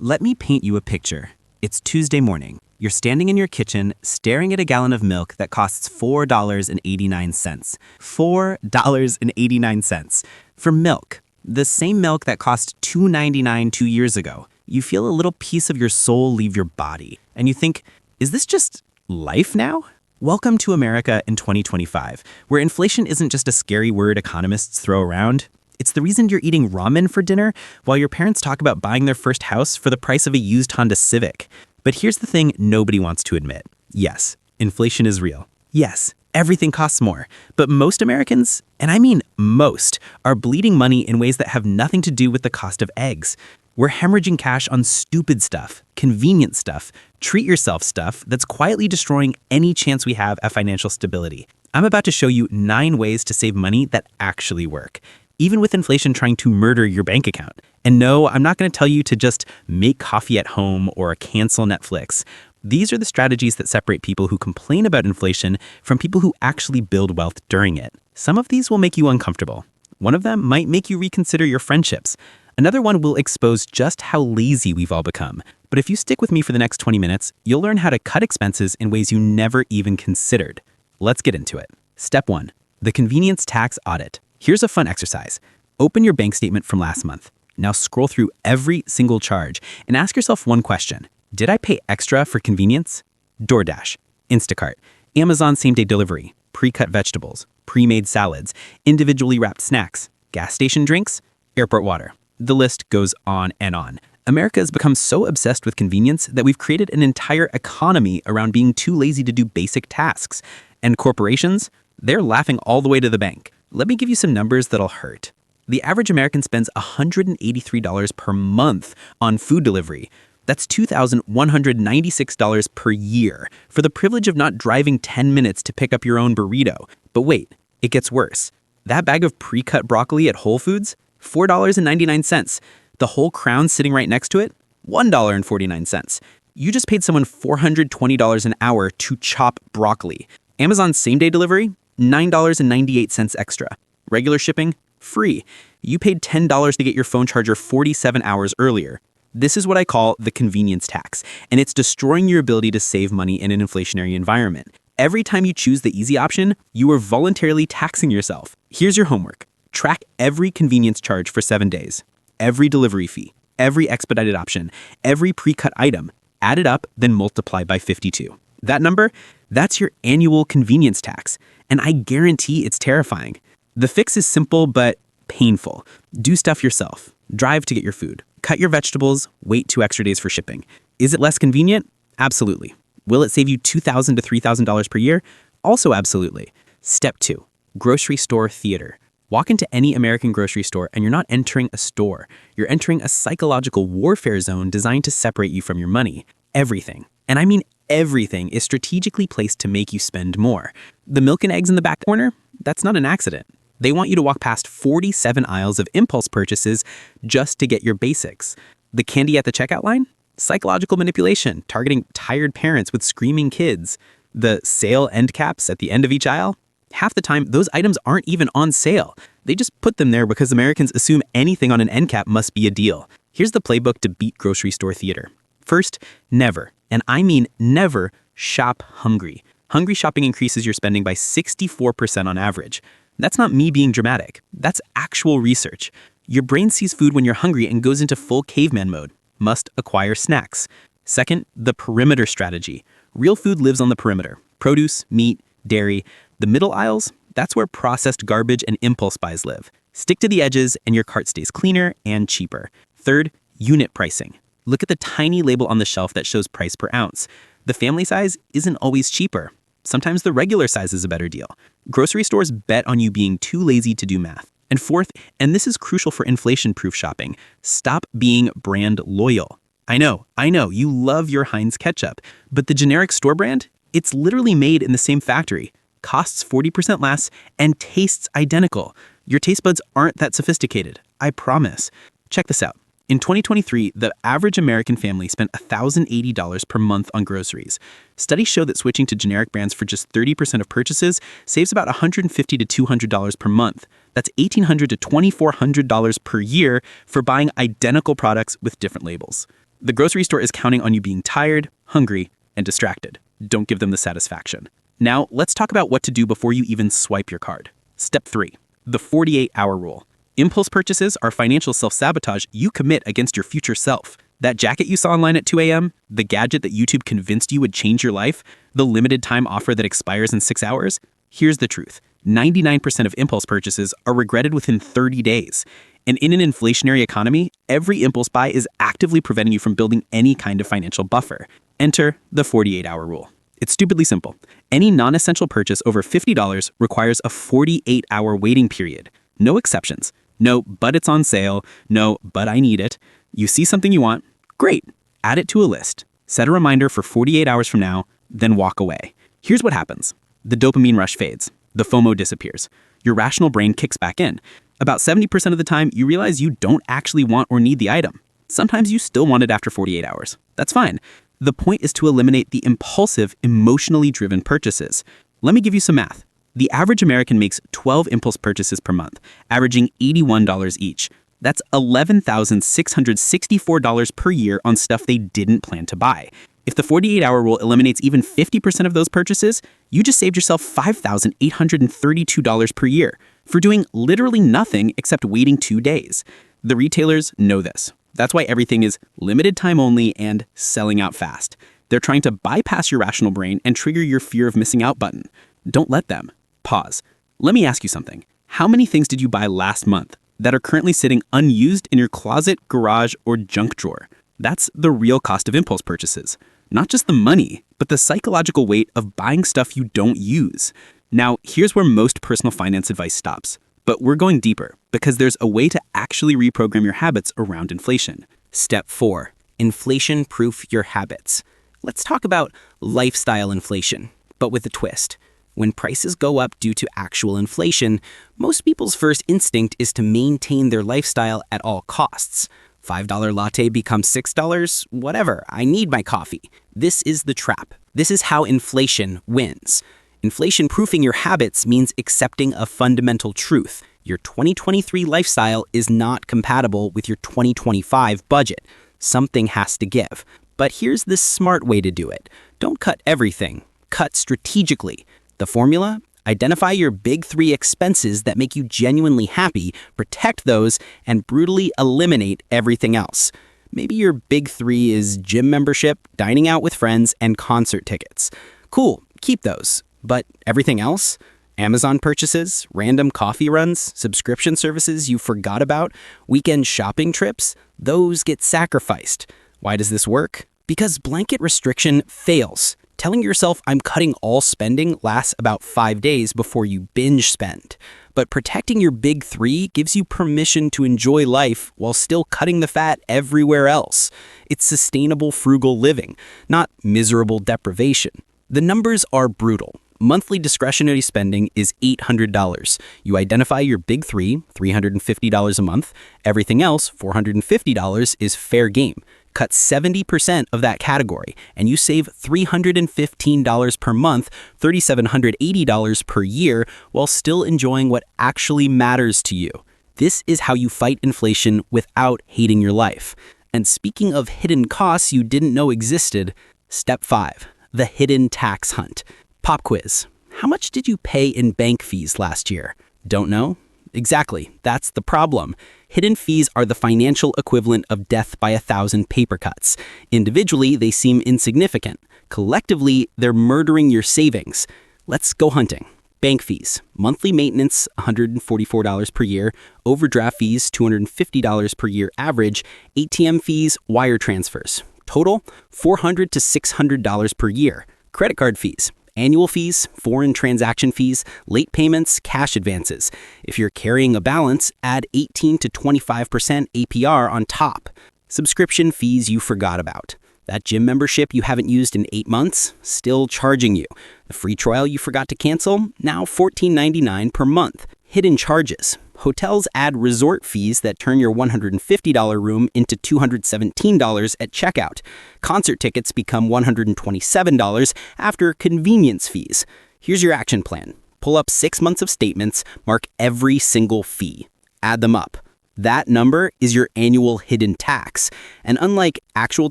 Let me paint you a picture. It's Tuesday morning. You're standing in your kitchen, staring at a gallon of milk that costs $4.89. $4.89 for milk. The same milk that cost $2.99 2 years ago. You feel a little piece of your soul leave your body. And you think, is this just life now? Welcome to America in 2025, where inflation isn't just a scary word economists throw around. It's the reason you're eating ramen for dinner while your parents talk about buying their first house for the price of a used Honda Civic. But here's the thing nobody wants to admit. Yes, inflation is real. Yes, everything costs more. But most Americans, and I mean most, are bleeding money in ways that have nothing to do with the cost of eggs. We're hemorrhaging cash on stupid stuff, convenient stuff, treat-yourself stuff that's quietly destroying any chance we have at financial stability. I'm about to show you 9 ways to save money that actually work, even with inflation trying to murder your bank account. And no, I'm not going to tell you to just make coffee at home or cancel Netflix. These are the strategies that separate people who complain about inflation from people who actually build wealth during it. Some of these will make you uncomfortable. One of them might make you reconsider your friendships. Another one will expose just how lazy we've all become. But if you stick with me for the next 20 minutes, you'll learn how to cut expenses in ways you never even considered. Let's get into it. Step 1. The convenience tax audit. Here's a fun exercise. Open your bank statement from last month. Now scroll through every single charge and ask yourself one question. Did I pay extra for convenience? DoorDash, Instacart, Amazon same-day delivery, pre-cut vegetables, pre-made salads, individually wrapped snacks, gas station drinks, airport water. The list goes on and on. America has become so obsessed with convenience that we've created an entire economy around being too lazy to do basic tasks. And corporations, they're laughing all the way to the bank. Let me give you some numbers that'll hurt. The average American spends $183 per month on food delivery. That's $2,196 per year for the privilege of not driving 10 minutes to pick up your own burrito. But wait, it gets worse. That bag of pre-cut broccoli at Whole Foods, $4.99. The whole crown sitting right next to it, $1.49. You just paid someone $420 an hour to chop broccoli. Amazon same-day delivery, $9.98 extra. Regular shipping, free. You paid $10 to get your phone charger 47 hours earlier. This is what I call the convenience tax, and it's destroying your ability to save money in an inflationary environment. Every time you choose the easy option, you are voluntarily taxing yourself. Here's your homework. Track every convenience charge for 7 days, every delivery fee, every expedited option, every pre-cut item. Add it up, then multiply by 52. That number, that's your annual convenience tax. And I guarantee it's terrifying. The fix is simple but painful. Do stuff yourself. Drive to get your food. Cut your vegetables. Wait 2 extra days for shipping. Is it less convenient? Absolutely. Will it save you $2,000 to $3,000 per year? Also absolutely. Step 2. Grocery store theater. Walk into any American grocery store and you're not entering a store. You're entering a psychological warfare zone designed to separate you from your money. Everything, and I mean everything, is strategically placed to make you spend more. The milk and eggs in the back corner? That's not an accident. They want you to walk past 47 aisles of impulse purchases just to get your basics. The candy at the checkout line? Psychological manipulation, targeting tired parents with screaming kids. The sale end caps at the end of each aisle? Half the time, those items aren't even on sale. They just put them there because Americans assume anything on an end cap must be a deal. Here's the playbook to beat grocery store theater. First, never, and I mean never, shop hungry. Hungry shopping increases your spending by 64% on average. That's not me being dramatic. That's actual research. Your brain sees food when you're hungry and goes into full caveman mode. Must acquire snacks. Second, the perimeter strategy. Real food lives on the perimeter. Produce, meat, dairy. The middle aisles, that's where processed garbage and impulse buys live. Stick to the edges and your cart stays cleaner and cheaper. Third, unit pricing. Look at the tiny label on the shelf that shows price per ounce. The family size isn't always cheaper. Sometimes the regular size is a better deal. Grocery stores bet on you being too lazy to do math. And fourth, and this is crucial for inflation-proof shopping, stop being brand loyal. I know, you love your Heinz ketchup, but the generic store brand, it's literally made in the same factory, costs 40% less, and tastes identical. Your taste buds aren't that sophisticated, I promise. Check this out. In 2023, the average American family spent $1,080 per month on groceries. Studies show that switching to generic brands for just 30% of purchases saves about $150 to $200 per month. That's $1,800 to $2,400 per year for buying identical products with different labels. The grocery store is counting on you being tired, hungry, and distracted. Don't give them the satisfaction. Now, let's talk about what to do before you even swipe your card. Step 3. The 48-hour rule. Impulse purchases are financial self-sabotage you commit against your future self. That jacket you saw online at 2 a.m., the gadget that YouTube convinced you would change your life, the limited time offer that expires in 6 hours? Here's the truth. 99% of impulse purchases are regretted within 30 days. And in an inflationary economy, every impulse buy is actively preventing you from building any kind of financial buffer. Enter the 48-hour rule. It's stupidly simple. Any non-essential purchase over $50 requires a 48-hour waiting period. No exceptions. No, but it's on sale. No, but I need it. You see something you want? Great. Add it to a list. Set a reminder for 48 hours from now, then walk away. Here's what happens. The dopamine rush fades. The FOMO disappears. Your rational brain kicks back in. About 70% of the time, you realize you don't actually want or need the item. Sometimes you still want it after 48 hours. That's fine. The point is to eliminate the impulsive, emotionally driven purchases. Let me give you some math. The average American makes 12 impulse purchases per month, averaging $81 each. That's $11,664 per year on stuff they didn't plan to buy. If the 48-hour rule eliminates even 50% of those purchases, you just saved yourself $5,832 per year for doing literally nothing except waiting 2 days. The retailers know this. That's why everything is limited time only and selling out fast. They're trying to bypass your rational brain and trigger your fear of missing out button. Don't let them. Pause. Let me ask you something. How many things did you buy last month that are currently sitting unused in your closet, garage, or junk drawer? That's the real cost of impulse purchases. Not just the money, but the psychological weight of buying stuff you don't use. Now, here's where most personal finance advice stops. But we're going deeper because there's a way to actually reprogram your habits around inflation. Step 4. Inflation-proof your habits. Let's talk about lifestyle inflation, but with a twist. When prices go up due to actual inflation, most people's first instinct is to maintain their lifestyle at all costs. $5 latte becomes $6, whatever, I need my coffee. This is the trap. This is how inflation wins. Inflation-proofing your habits means accepting a fundamental truth. Your 2023 lifestyle is not compatible with your 2025 budget. Something has to give. But here's the smart way to do it. Don't cut everything. Cut strategically. The formula? Identify your big 3 expenses that make you genuinely happy, protect those, and brutally eliminate everything else. Maybe your big 3 is gym membership, dining out with friends, and concert tickets. Cool, keep those. But everything else? Amazon purchases, random coffee runs, subscription services you forgot about, weekend shopping trips, those get sacrificed. Why does this work? Because blanket restriction fails. Telling yourself I'm cutting all spending lasts about 5 days before you binge spend. But protecting your big 3 gives you permission to enjoy life while still cutting the fat everywhere else. It's sustainable frugal living, not miserable deprivation. The numbers are brutal. Monthly discretionary spending is $800. You identify your big 3, $350 a month. Everything else, $450, is fair game. Cut 70% of that category, and you save $315 per month, $3,780 per year, while still enjoying what actually matters to you. This is how you fight inflation without hating your life. And speaking of hidden costs you didn't know existed, step 5, the hidden tax hunt. Pop quiz. How much did you pay in bank fees last year? Don't know? Exactly. That's the problem. Hidden fees are the financial equivalent of death by 1,000 paper cuts. Individually, they seem insignificant. Collectively, they're murdering your savings. Let's go hunting. Bank fees. Monthly maintenance, $144 per year. Overdraft fees, $250 per year average. ATM fees, wire transfers. Total, $400 to $600 per year. Credit card fees. Annual fees, foreign transaction fees, late payments, cash advances. If you're carrying a balance, add 18 to 25% APR on top. Subscription fees you forgot about. That gym membership you haven't used in 8 months, still charging you. The free trial you forgot to cancel, now $14.99 per month. Hidden charges. Hotels add resort fees that turn your $150 room into $217 at checkout. Concert tickets become $127 after convenience fees. Here's your action plan. Pull up 6 months of statements, mark every single fee. Add them up. That number is your annual hidden tax. And unlike actual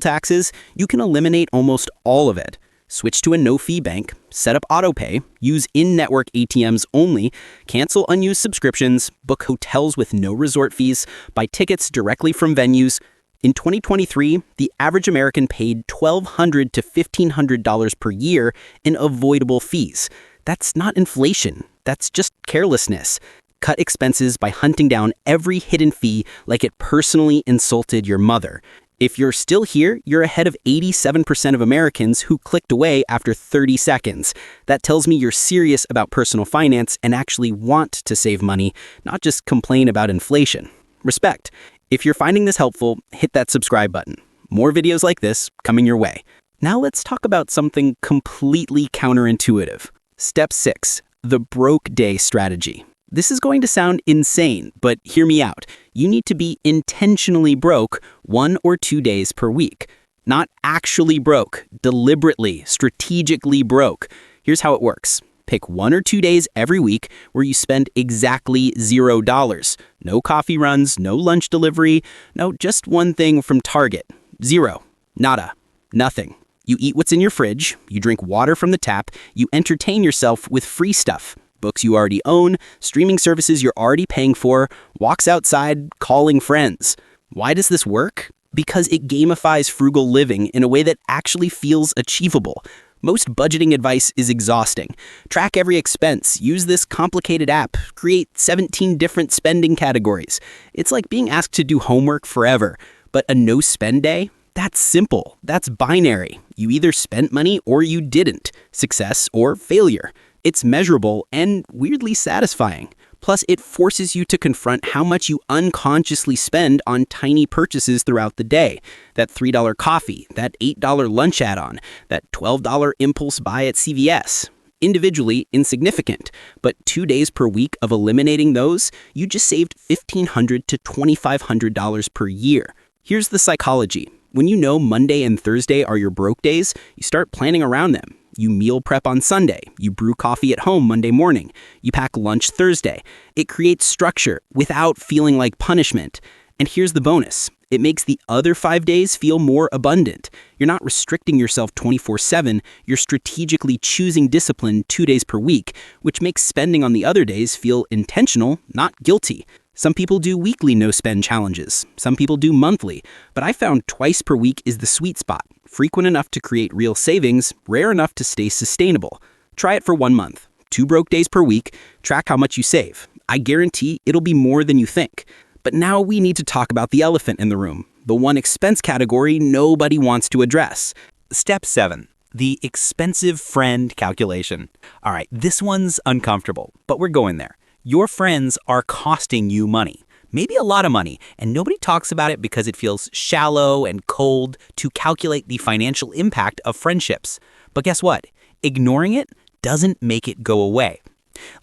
taxes, you can eliminate almost all of it. Switch to a no-fee bank, set up autopay, use in-network ATMs only, cancel unused subscriptions, book hotels with no resort fees, buy tickets directly from venues. In 2023, the average American paid $1,200 to $1,500 per year in avoidable fees. That's not inflation. That's just carelessness. Cut expenses by hunting down every hidden fee like it personally insulted your mother. If you're still here, you're ahead of 87% of Americans who clicked away after 30 seconds. That tells me you're serious about personal finance and actually want to save money, not just complain about inflation. Respect. If you're finding this helpful, hit that subscribe button. More videos like this coming your way. Now let's talk about something completely counterintuitive. Step 6, the broke day strategy. This is going to sound insane, but hear me out. You need to be intentionally broke 1 or 2 days per week. Not actually broke, deliberately, strategically broke. Here's how it works. Pick 1 or 2 days every week where you spend exactly $0. No coffee runs, no lunch delivery, no, just one thing from Target. Zero. Nada. Nothing. You eat what's in your fridge, you drink water from the tap, you entertain yourself with free stuff. Books you already own, streaming services you're already paying for, walks outside, calling friends. Why does this work? Because it gamifies frugal living in a way that actually feels achievable. Most budgeting advice is exhausting. Track every expense, use this complicated app, create 17 different spending categories. It's like being asked to do homework forever. But a no-spend day? That's simple. That's binary. You either spent money or you didn't. Success or failure. It's measurable and weirdly satisfying. Plus, it forces you to confront how much you unconsciously spend on tiny purchases throughout the day. That $3 coffee, that $8 lunch add-on, that $12 impulse buy at CVS. Individually insignificant, but 2 days per week of eliminating those, you just saved $1,500 to $2,500 per year. Here's the psychology. When you know Monday and Thursday are your broke days, you start planning around them. You meal prep on Sunday. You brew coffee at home Monday morning. You pack lunch Thursday. It creates structure without feeling like punishment. And here's the bonus. It makes the other 5 days feel more abundant. You're not restricting yourself 24/7. You're strategically choosing discipline 2 days per week, which makes spending on the other days feel intentional, not guilty. Some people do weekly no-spend challenges. Some people do monthly. But I found twice per week is the sweet spot. Frequent enough to create real savings, rare enough to stay sustainable. Try it for 1 month. 2 broke days per week. Track how much you save. I guarantee it'll be more than you think. But now we need to talk about the elephant in the room, the one expense category nobody wants to address. Step 7, the expensive friend calculation. All right, this one's uncomfortable, but we're going there. Your friends are costing you money, maybe a lot of money, and nobody talks about it because it feels shallow and cold to calculate the financial impact of friendships. But guess what? Ignoring it doesn't make it go away.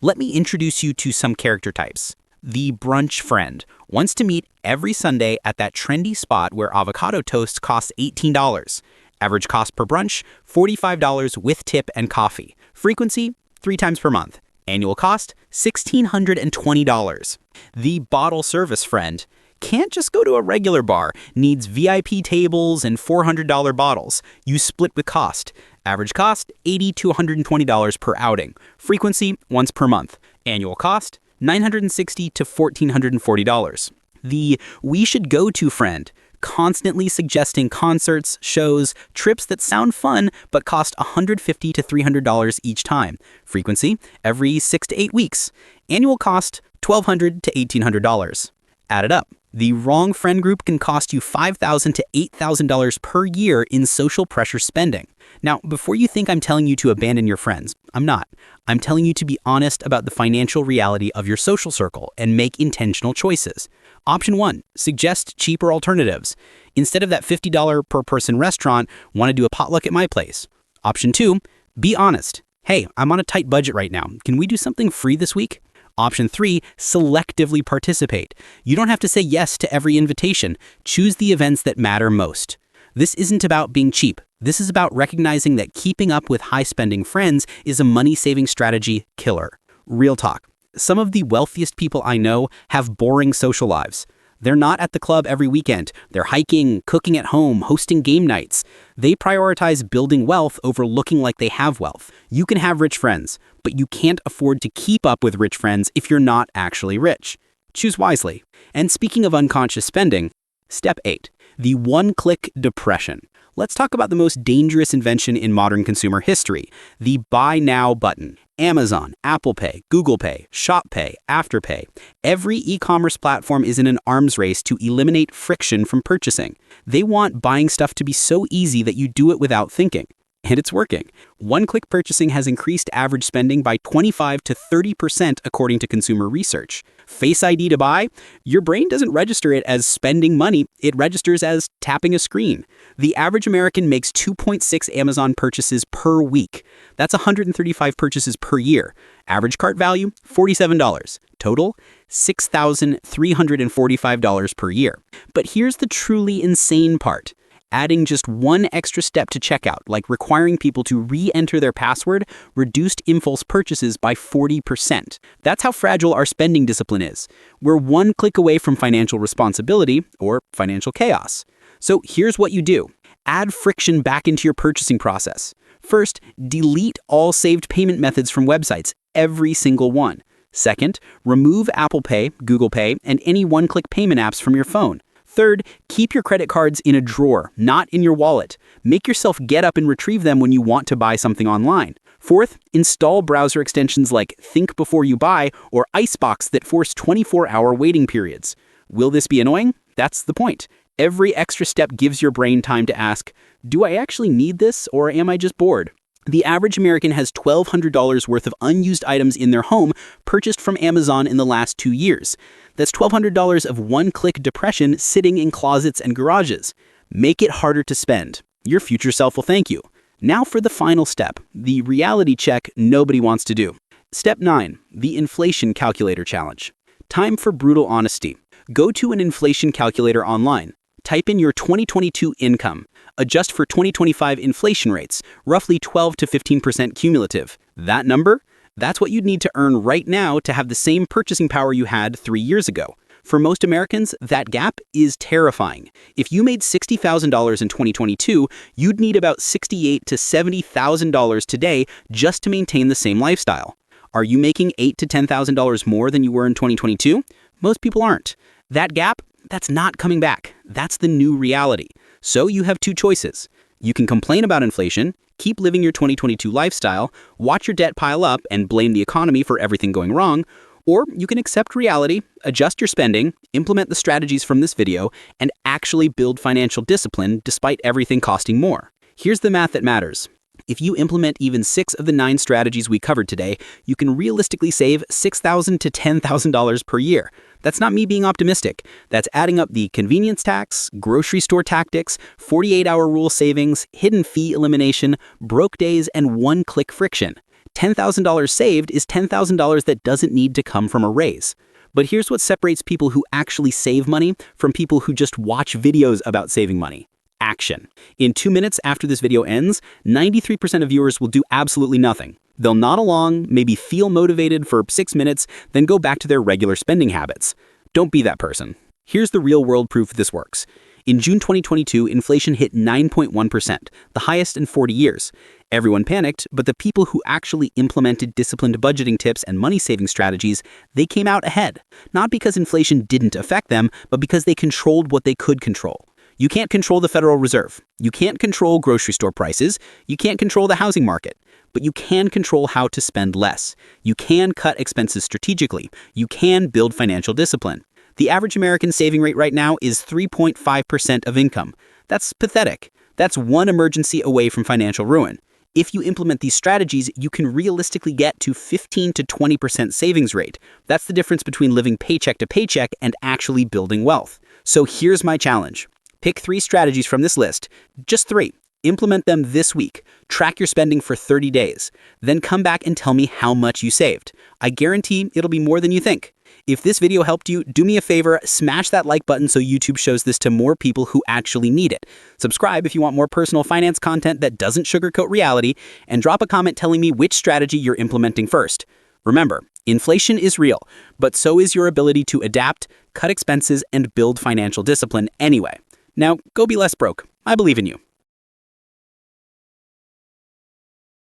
Let me introduce you to some character types. The brunch friend wants to meet every Sunday at that trendy spot where avocado toast costs $18. Average cost per brunch, $45 with tip and coffee. Frequency, 3 times per month. Annual cost, $1,620. The bottle service friend can't just go to a regular bar, needs VIP tables and $400 bottles. You split with cost. Average cost, $80 to $120 per outing. Frequency, once per month. Annual cost, $960 to $1,440. The we should go to friend, constantly suggesting concerts, shows, trips that sound fun but cost $150 to $300 each time. Frequency, every 6 to 8 weeks. Annual cost, $1,200 to $1,800. Add it up. The wrong friend group can cost you $5,000 to $8,000 per year in social pressure spending. Now, before you think I'm telling you to abandon your friends, I'm not. I'm telling you to be honest about the financial reality of your social circle and make intentional choices. Option 1, suggest cheaper alternatives. Instead of that $50 per person restaurant, want to do a potluck at my place. Option 2, be honest. Hey, I'm on a tight budget right now. Can we do something free this week? Option 3, selectively participate. You don't have to say yes to every invitation. Choose the events that matter most. This isn't about being cheap. This is about recognizing that keeping up with high-spending friends is a money-saving strategy killer. Real talk. Some of the wealthiest people I know have boring social lives. They're not at the club every weekend. They're hiking, cooking at home, hosting game nights. They prioritize building wealth over looking like they have wealth. You can have rich friends, but you can't afford to keep up with rich friends if you're not actually rich. Choose wisely. And speaking of unconscious spending, step 8, the one-click depression. Let's talk about the most dangerous invention in modern consumer history, the Buy Now button. Amazon, Apple Pay, Google Pay, Shop Pay, Afterpay. Every e-commerce platform is in an arms race to eliminate friction from purchasing. They want buying stuff to be so easy that you do it without thinking. And it's working. One-click purchasing has increased average spending by 25 to 30% according to consumer research. Face ID to buy? Your brain doesn't register it as spending money, it registers as tapping a screen. The average American makes 2.6 Amazon purchases per week. That's 135 purchases per year. Average cart value, $47. Total, $6,345 per year. But here's the truly insane part. Adding just one extra step to checkout, like requiring people to re-enter their password, reduced impulse purchases by 40%. That's how fragile our spending discipline is. We're one click away from financial responsibility or financial chaos. So here's what you do. Add friction back into your purchasing process. First, delete all saved payment methods from websites, every single one. Second, remove Apple Pay, Google Pay, and any one-click payment apps from your phone. Third, keep your credit cards in a drawer, not in your wallet. Make yourself get up and retrieve them when you want to buy something online. Fourth, install browser extensions like Think Before You Buy or Icebox that force 24-hour waiting periods. Will this be annoying? That's the point. Every extra step gives your brain time to ask, do I actually need this or am I just bored? The average American has $1,200 worth of unused items in their home purchased from Amazon in the last 2 years. That's $1,200 of one-click depression sitting in closets and garages. Make it harder to spend. Your future self will thank you. Now for the final step, the reality check nobody wants to do. Step 9, the inflation calculator challenge. Time for brutal honesty. Go to an inflation calculator online. Type in your 2022 income. Adjust for 2025 inflation rates, roughly 12 to 15% cumulative. That number? That's what you'd need to earn right now to have the same purchasing power you had 3 years ago. For most Americans, that gap is terrifying. If you made $60,000 in 2022, you'd need about $68,000 to $70,000 today just to maintain the same lifestyle. Are you making $8,000 to $10,000 more than you were in 2022? Most people aren't. That gap? That's not coming back. That's the new reality. So you have two choices. You can complain about inflation, keep living your 2022 lifestyle, watch your debt pile up, and blame the economy for everything going wrong, or you can accept reality, adjust your spending, implement the strategies from this video, and actually build financial discipline despite everything costing more. Here's the math that matters. If you implement even 6 of the 9 strategies we covered today, you can realistically save $6,000 to $10,000 per year. That's not me being optimistic. That's adding up the convenience tax, grocery store tactics, 48-hour rule savings, hidden fee elimination, broke days, and one-click friction. $10,000 saved is $10,000 that doesn't need to come from a raise. But here's what separates people who actually save money from people who just watch videos about saving money. Action. In 2 minutes after this video ends, 93% of viewers will do absolutely nothing. They'll nod along, maybe feel motivated for 6 minutes, then go back to their regular spending habits. Don't be that person. Here's the real-world proof this works. In June 2022, inflation hit 9.1%, the highest in 40 years. Everyone panicked, but the people who actually implemented disciplined budgeting tips and money-saving strategies, they came out ahead. Not because inflation didn't affect them, but because they controlled what they could control. You can't control the Federal Reserve. You can't control grocery store prices. You can't control the housing market. But you can control how to spend less. You can cut expenses strategically. You can build financial discipline. The average American saving rate right now is 3.5% of income. That's pathetic. That's one emergency away from financial ruin. If you implement these strategies, you can realistically get to 15 to 20% savings rate. That's the difference between living paycheck to paycheck and actually building wealth. So here's my challenge. Pick 3 strategies from this list, just 3. Implement them this week. Track your spending for 30 days. Then come back and tell me how much you saved. I guarantee it'll be more than you think. If this video helped you, do me a favor, smash that like button so YouTube shows this to more people who actually need it. Subscribe if you want more personal finance content that doesn't sugarcoat reality, and drop a comment telling me which strategy you're implementing first. Remember, Inflation is real, but so is your ability to adapt, cut expenses, and build financial discipline anyway. Now, go be less broke. I believe in you.